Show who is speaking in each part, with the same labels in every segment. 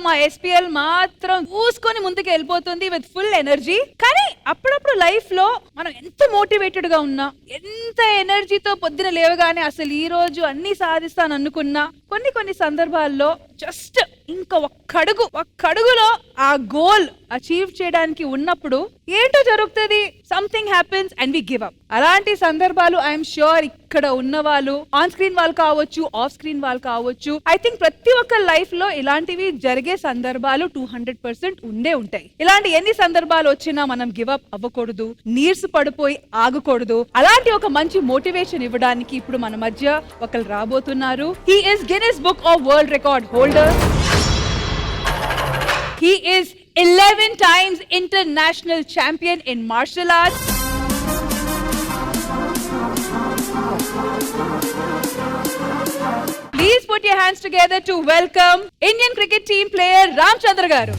Speaker 1: మా SPL మాత్రం చూసుకొని ముందుకు వెళ్ళిపోతుంది విత్ ఫుల్ ఎనర్జీ. కానీ అప్పుడప్పుడు లైఫ్ లో మనం ఎంత మోటివేటెడ్ గా ఉన్నా, ఎంత ఎనర్జీతో పొద్దున లేవగానే అసలు ఈ రోజు అన్ని సాధిస్తాను అనుకున్నా, కొన్ని సందర్భాల్లో జస్ట్ ఇంకా ఒక్కడుగులో ఆ గోల్ అచీవ్ చేయడానికి ఉన్నప్పుడు ఏంటో జరుగుతుంది, something happens and we give up. అలాంటి సందర్భాలు ఐఎమ్ ష్యూర్ ఇక్కడ ఉన్న వాళ్ళు, ఆన్ స్క్రీన్ వాళ్ళు కావచ్చు, ఆఫ్ స్క్రీన్ వాళ్ళు కావచ్చు, ఐ థింక్ ప్రతి ఒక్క లైఫ్ లో ఇలాంటివి జరిగే సందర్భాలు 200% ఉండే ఉంటాయి. ఇలాంటి ఎన్ని సందర్భాలు వచ్చినా మనం గివ్ అప్ అవ్వకూడదు, నీర్సు పడిపోయి ఆగకూడదు. అలాంటి ఒక మంచి మోటివేషన్ ఇవ్వడానికి ఇప్పుడు మన మధ్య ఒకరు రాబోతున్నారు. He is Guinness book of world record holder. He is 11 times international champion in martial arts. Please put your hands together to welcome Indian cricket team player Ramchandra garu.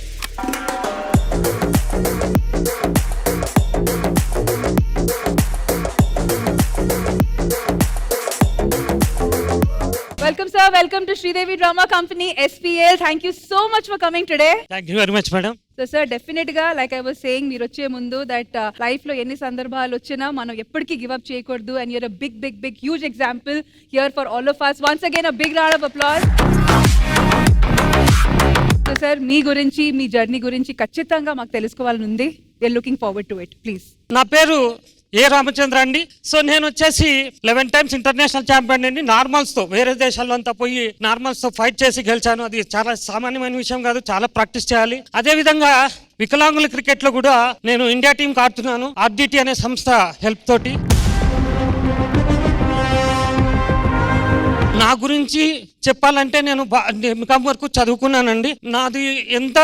Speaker 1: Welcome sir, welcome to Sridevi Drama Company SPL. Thank you so much for coming today.
Speaker 2: Thank you very much madam.
Speaker 1: So sir, definitely గా like I was saying మీరు వచ్చే ముందు that life లో ఎన్ని సందర్భాలు వచ్చినా మనం ఎప్పటికీ give up చేయకూడదు, and you're a big huge example here for all of us. Once again a big round of applause. So sir, మీ గురించి, మీ జర్నీ గురించి ఖచ్చితంగా మాకు తెలుసుకోవాలని ఉంది. We are looking forward to it. Please.
Speaker 2: నా పేరు రామచంద్ర అండి. సో నేను వచ్చేసి 11 times ఇంటర్నేషనల్ ఛాంపియన్ అండి. నార్మల్స్ తో వేరే దేశాల్లో అంతా పోయి నార్మల్స్ తో ఫైట్ చేసి గెలిచాను. అది చాలా సామాన్యమైన విషయం కాదు, చాలా ప్రాక్టీస్ చేయాలి. అదే విధంగా వికలాంగుల క్రికెట్ లో కూడా నేను ఇండియా టీం ఆడుతున్నాను, RDT అనే సంస్థ హెల్ప్ తోటి. నా గురించి చెప్పాలంటే నేను MCOM వరకు చదువుకున్నానండి. నాది ఎంత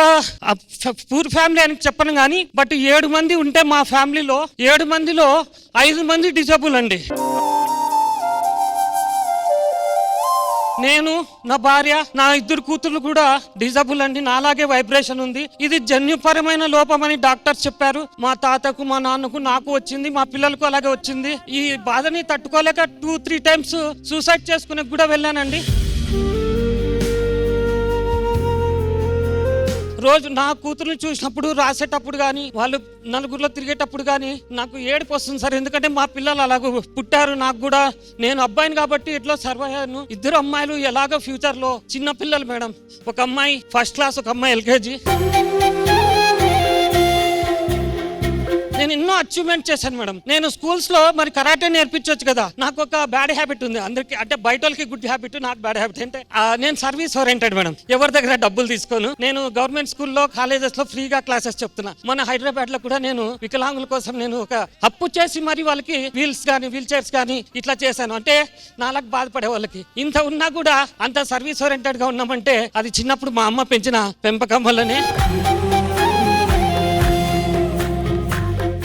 Speaker 2: పూర్ ఫ్యామిలీ అని చెప్పను కానీ, బట్ 7 మంది ఉంటే మా ఫ్యామిలీలో 7 మందిలో 5 మంది డిజేబుల్ అండి. నేను, నా భార్య, నా 2 కూతుర్లు కూడా డిజేబుల్ అండి. నాలాగే వైబ్రేషన్ ఉంది. ఇది జన్యుపరమైన లోపం అని డాక్టర్స్ చెప్పారు. మా తాతకు, మా నాన్నకు, నాకు వచ్చింది, మా పిల్లలకు అలాగే వచ్చింది. ఈ బాధని తట్టుకోలేక 2-3 times సూసైడ్ చేసుకునే కూడా వెళ్ళానండి. రోజు నా కూతురుని చూసినప్పుడు, రాసేటప్పుడు కానీ, వాళ్ళు నలుగురిలో తిరిగేటప్పుడు కానీ నాకు ఏడుపు వస్తుంది సార్. ఎందుకంటే మా పిల్లలు అలాగ పుట్టారు. నాకు కూడా, నేను అబ్బాయిని కాబట్టి ఇట్లా సర్వ్ అయ్యాను. 2 అమ్మాయిలు ఎలాగో ఫ్యూచర్ లో చిన్న పిల్లలు మేడం. ఒక అమ్మాయి 1st class, ఒక అమ్మాయి LKG. నేను ఎన్నో అచీవ్మెంట్ చేశాను మేడం. నేను స్కూల్స్ లో మరి కరాటే నేర్పించవచ్చు కదా. నాకు ఒక బ్యాడ్ హ్యాబిట్ ఉంది, అందరికి అంటే బయట వాళ్ళకి గుడ్ హ్యాబిట్, నాకు బ్యాడ్ హ్యాబిట్. అంటే నేను సర్వీస్ ఓరియంటెడ్ మేడం. ఎవరి దగ్గర డబ్బులు తీసుకోను. నేను గవర్నమెంట్ స్కూల్లో, కాలేజెస్ లో ఫ్రీగా క్లాసెస్ చెప్తున్నా. మన హైదరాబాద్ లో కూడా నేను వికలాంగుల కోసం నేను ఒక అప్పు చేసి మరి వాళ్ళకి వీల్స్ కానీ, వీల్ చైర్స్ కానీ ఇట్లా చేశాను. అంటే నాలకు బాధపడే వాళ్ళకి. ఇంత ఉన్నా కూడా అంత సర్వీస్ ఓరియంటెడ్ గా ఉన్నామంటే అది చిన్నప్పుడు మా అమ్మ పెంచిన పెంపకం వల్లనే.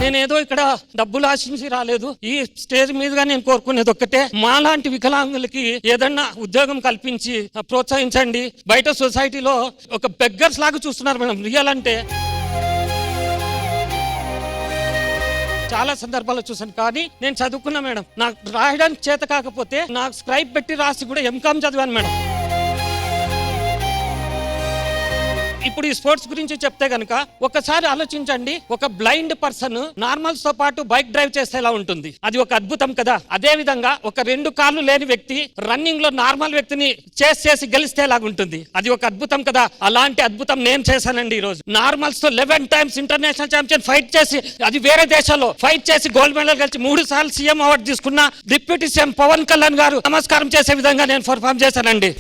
Speaker 2: నేనేదో ఇక్కడ డబ్బులు ఆశించి రాలేదు. ఈ స్టేజ్ మీదుగా నేను కోరుకునేది ఒక్కటే, మాలాంటి వికలాంగులకి ఏదన్నా ఉద్యోగం కల్పించి ప్రోత్సహించండి. బయట సొసైటీలో ఒక బెగ్గర్స్ లాగా చూస్తున్నారు మేడం. రియల్ అంటే చాలా సందర్భాల్లో చూసాను. కానీ నేను చదువుకున్నా మేడం. నాకు రాయడానికి చేత కాకపోతే నాకు స్క్రైబ్ పెట్టి రాసి కూడా MCOM చదివాను మేడం. ఇప్పుడు ఈ స్పోర్ట్స్ గురించి చెప్తే గనక ఒకసారి ఆలోచించండి. ఒక బ్లైండ్ పర్సన్ నార్మల్స్ తో పాటు బైక్ డ్రైవ్ చేస్తే ఎలా ఉంటుంది? అది ఒక అద్భుతం కదా. అదే విధంగా ఒక 2 కాళ్ళు లేని వ్యక్తి రన్నింగ్ లో నార్మల్ వ్యక్తిని చేసి గెలిస్తే ఎలాగుంటుంది? అది ఒక అద్భుతం కదా. అలాంటి అద్భుతం నేను చేశానండి. ఈ రోజు నార్మల్స్ తో 11 times ఇంటర్నేషనల్ ఛాంపియన్ ఫైట్ చేసి, అది వేరే దేశాల్లో ఫైట్ చేసి గోల్డ్ మెడల్ గెలిచి 3 సార్లు CM అవార్డు తీసుకున్న డిప్యూటీ CM పవన్ కళ్యాణ్ గారు నమస్కారం చేసే విధంగా నేను పర్ఫార్మ్ చేశానండి.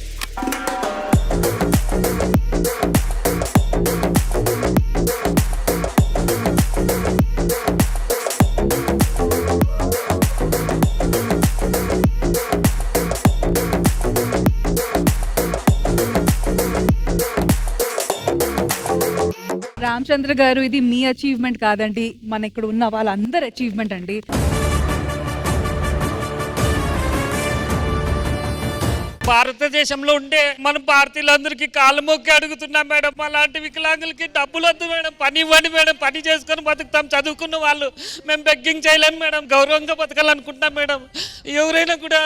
Speaker 1: రామచంద్ర గారు, ఇది మీ అచీవ్మెంట్ కాదండి, మన ఇక్కడ ఉన్న వాళ్ళందరి అచీవ్మెంట్ అండి.
Speaker 2: భారతదేశంలో ఉండే మన భారతీయులందరికీ కాళ్ళు మొక్కి అడుగుతున్నాం మేడం. అలాంటి వికలాంగులకి డబ్బులు వద్దు మేడం, పని ఇవ్వండి మేడం. పని చేసుకొని బతుకుతాం. చదువుకున్న వాళ్ళు మేము బెగ్గింగ్ చేయలేము మేడం. గౌరవంగా బతకాలనుకుంటాం మేడం. ఎవరైనా కూడా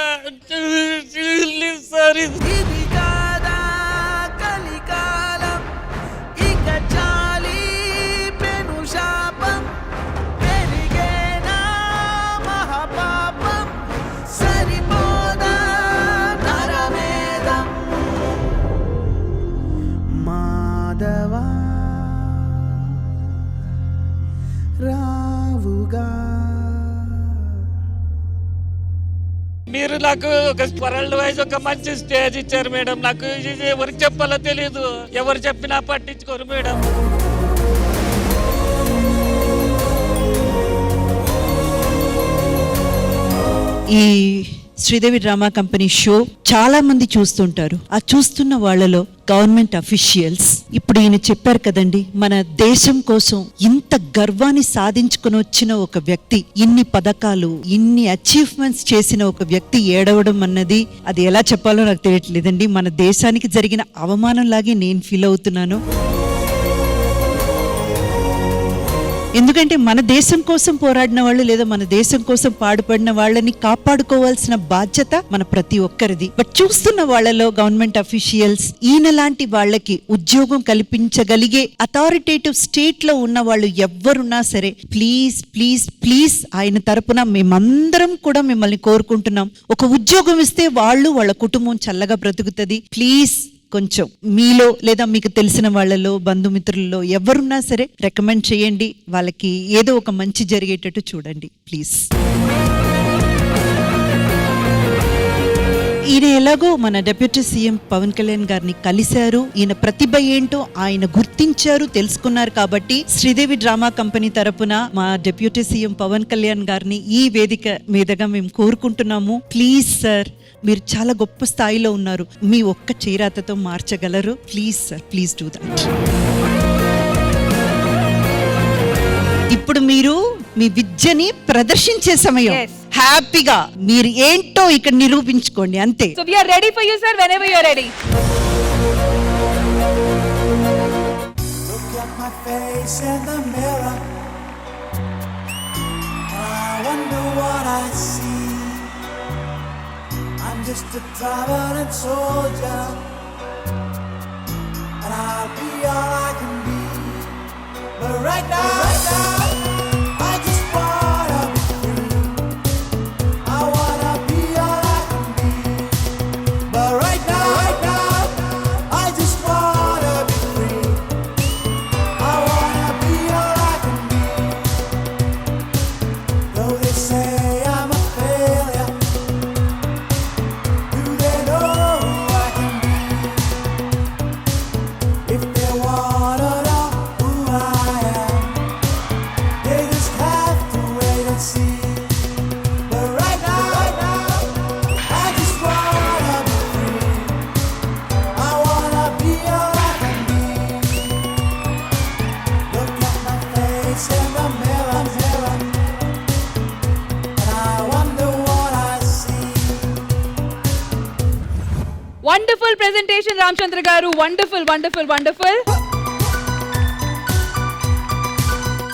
Speaker 2: మీరు నాకు ఒక వరల్డ్ వైజ్ ఒక మంచి స్టేజ్ ఇచ్చారు మేడం. నాకు ఇది ఎవరికి చెప్పాలో తెలియదు, ఎవరు చెప్పినా పట్టించుకోరు మేడం.
Speaker 3: ఈ శ్రీదేవి డ్రామా కంపెనీ షో చాలా మంది చూస్తుంటారు. ఆ చూస్తున్న వాళ్ళలో గవర్నమెంట్ అఫీషియల్స్ ఇప్పుడు ఈయన చెప్పారు కదండి, మన దేశం కోసం ఇంత గర్వాన్ని సాధించుకుని వచ్చిన ఒక వ్యక్తి, ఇన్ని పథకాలు ఇన్ని అచీవ్మెంట్స్ చేసిన ఒక వ్యక్తి ఏడవడం అన్నది అది ఎలా చెప్పాలో నాకు తెలియట్లేదండి. మన దేశానికి జరిగిన అవమానం లాగే నేను ఫీల్ అవుతున్నాను. ఎందుకంటే మన దేశం కోసం పోరాడిన వాళ్ళు లేదా మన దేశం కోసం పాడుపడిన వాళ్ళని కాపాడుకోవాల్సిన బాధ్యత మన ప్రతి ఒక్కరిది. బట్ చూస్తున్న వాళ్ళలో గవర్నమెంట్ అఫీషియల్స్ ఈయన లాంటి వాళ్ళకి ఉద్యోగం కల్పించగలిగే అథారిటేటివ్ స్టేట్ లో ఉన్న వాళ్ళు ఎవ్వరున్నా సరే ప్లీజ్ ప్లీజ్ ప్లీజ్ ఆయన తరపున మేమందరం కూడా మిమ్మల్ని కోరుకుంటున్నాం. ఒక ఉద్యోగం ఇస్తే వాళ్ళ కుటుంబం చల్లగా బ్రతుకుతుంది. ప్లీజ్ కొంచెం మీలో లేదా మీకు తెలిసిన వాళ్ళలో బంధుమిత్రులలో ఎవరున్నా సరే రికమెండ్ చేయండి, వాళ్ళకి ఏదో ఒక మంచి జరిగేటట్టు చూడండి ప్లీజ్. ఈయన ఎలాగో మన డిప్యూటీ సీఎం పవన్ కళ్యాణ్ గారిని కలిశారు, ఈయన ప్రతిభ ఏంటో ఆయన గుర్తించారు, తెలుసుకున్నారు. కాబట్టి శ్రీదేవి డ్రామా కంపెనీ తరపున మా డిప్యూటీ సీఎం పవన్ కళ్యాణ్ గారిని ఈ వేదిక మీదుగా మేము కోరుకుంటున్నాము. ప్లీజ్ సార్, మీరు చాలా గొప్ప స్థాయిలో ఉన్నారు, మీ ఒక్క చేరాతతో మార్చగలరు. Please sir, please do that. ఇప్పుడు మీరు మీ విద్యని ప్రదర్శించే సమయం.
Speaker 1: Yes.
Speaker 3: హ్యాపీగా మీరు ఏంటో ఇక్కడ నిరూపించుకోండి అంతే.
Speaker 1: So we are ready for you, sir, whenever you are ready.
Speaker 4: Look at my face in the mirror. I wonder what I see. I'm just a traveling soldier, and I'll be all I can be. But right now, I just wanna be free. I wanna be all I can be. But right now, I just wanna be free. I wanna be all I can be. Though they say I'm a failure, do they know who I can be? If they wanna know who I am, they just have to wait and see. But right now, I just wanna be free. I wanna be all I can be. Look at my face in the mirror, and I wonder what I see.
Speaker 1: Wonderful presentation, Ramchandra garu. Wonderful, wonderful, wonderful.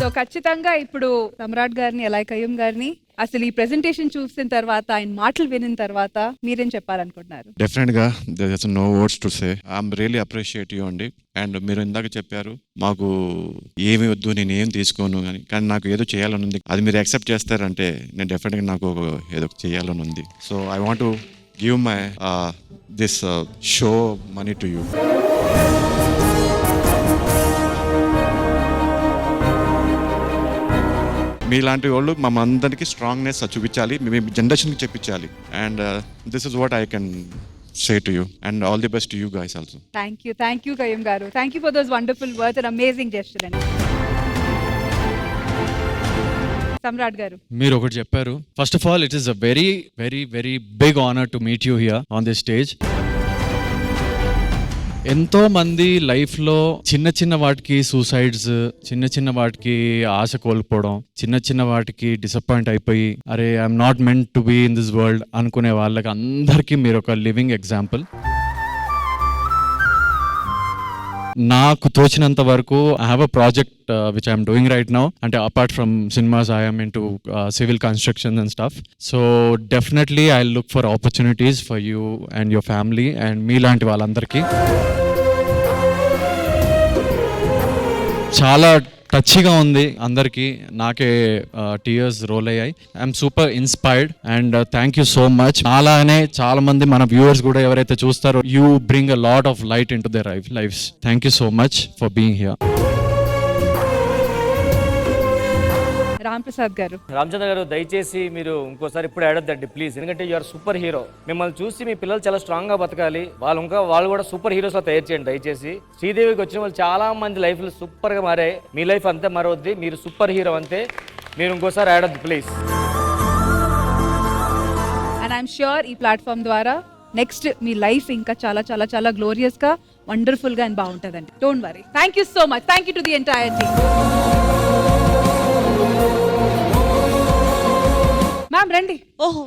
Speaker 1: So ఖచ్చితంగా ఇప్పుడు సమ్రాట్ గారిని అలాగే కయ్యూమ్ గారిని అసలు ఈ presentation చూసిన తర్వాత ఆయన మాటలు వినిన తర్వాత మీరేం చెప్పాలనుకుంటున్నారు?
Speaker 5: డెఫినెట్ గా there is no words to say. I'm really appreciate you అండి. అండ్ మీరు ఇందాక చెప్పారు మాకు ఏమి వద్దు, నేను ఏం తీసుకోను కానీ నాకు ఏదో చేయాలని ఉంది, అది మీరు యాక్సెప్ట్ చేస్తారంటే నేను డెఫినెట్ గా నాకు ఏదో చేయాలని ఉంది. So I want to give my this show money to you. మీలాంటి వాళ్ళు మనందరికీ స్ట్రాంగ్నెస్ చూపించాలి, మీ జనరేషన్కి చెప్పించాలి. And this is what I can say to you. And all the best to you guys also.
Speaker 1: Thank you Qayyum గారు. Thank you for those wonderful words and amazing gesture అండి. సమ్రాట్ గారు,
Speaker 6: మీరు ఒకటి చెప్పారు. First of all it is a very very very big honour to meet you here on this stage. ఎంతో మంది లైఫ్లో చిన్న చిన్న వాటికి సూసైడ్స్, చిన్న చిన్న వాటికి ఆశ కోల్పోవడం, చిన్న చిన్న వాటికి డిసప్పాయింట్ అయిపోయి అరే I'm not meant to be in this world అనుకునే వాళ్ళకి అందరికీ మీరు ఒక లివింగ్ ఎగ్జాంపుల్. నాకు తోచినంత వరకు I have a project which I'm doing right now, and apart from cinemas I am into civil construction and stuff. So definitely I'll look for opportunities for you and your family and me lanti vallandarki. చాలా టచ్గా ఉంది అందరికీ, నాకే tears role అయ్యాయి. I'm super inspired and thank you so much. అలానే చాలా మంది మన viewers కూడా ఎవరైతే చూస్తారో you bring a lot of light in to their lifes. Thank you so much for being here.
Speaker 1: Ram Prasad గారు.
Speaker 7: రామచంద్ర గారు దయచేసి మీరు ఇంకోసారి ఇప్పుడు ఆడొద్దండి ప్లీజ్, ఎందుకంటే యూఆర్ సూపర్ హీరో. మిమ్మల్ని చూసి మీ పిల్లలు చాలా స్ట్రాంగ్ గా బతకాలి, వాళ్ళు కూడా సూపర్ హీరోస్ లా తయారు చేయండి దయచేసి. శ్రీదేవికి వచ్చిన వాళ్ళు చాలా మంది లైఫ్ లో సూపర్ గా మారాయి, మీ లైఫ్ అంతే మరవద్ది, మీరు సూపర్ హీరో అంతే, మీరు ఇంకోసారి ఆడొద్దు ప్లీజ్.
Speaker 1: అండ్ ఐఎమ్ ష్యూర్ ఈ ప్లాట్ఫామ్ ద్వారా నెక్స్ట్ మీ లైఫ్ ఇంకా చాలా చాలా చాలా గ్లోరియస్ గా, వండర్ఫుల్ గా అండ్ బాగుంటుందండి. Don't worry. Thank you so much. Thank you to the entire team. Ma'am రండి.
Speaker 3: ఓహో